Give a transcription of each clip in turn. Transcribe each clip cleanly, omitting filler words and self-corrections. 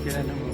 Gran amor.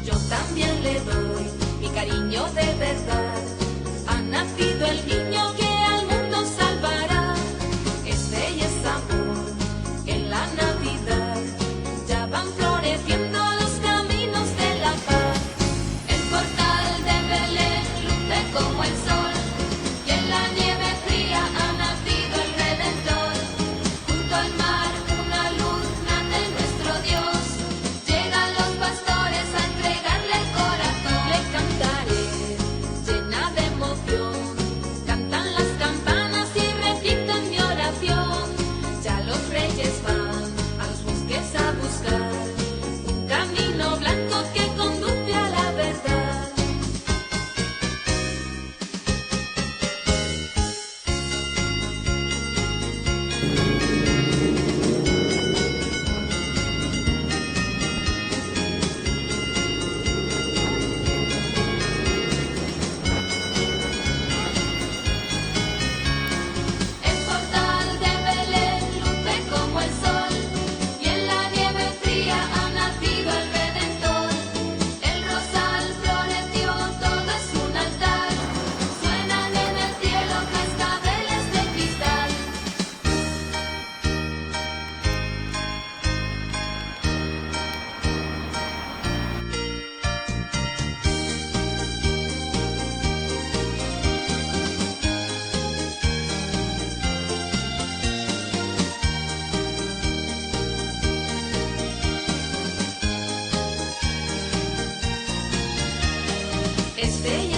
Yo también le doy mi cariño de verdad. Ha nacido el niño que al mundo salvará. Es fe y es amor en la Navidad. Ya van floreciendo los caminos de la paz. El portal de Belén luce como el sol. Y en la nieve fría ha nacido el Redentor. Junto al mar una luz nace nuestro Dios. Llegan los pastores a entregarle el corazón. Le cantaré llena de emoción. Cantan las campanas y repiten mi oración. Ya los reyes van a los bosques a buscar un camino blanco que conduce a la verdad. El portal de Belén luce como el sol. Y en la nieve fría ha nacido el Redentor. El rosal floreció, todo es un altar. Suenan en el cielo cascabeles de cristal. Es fe y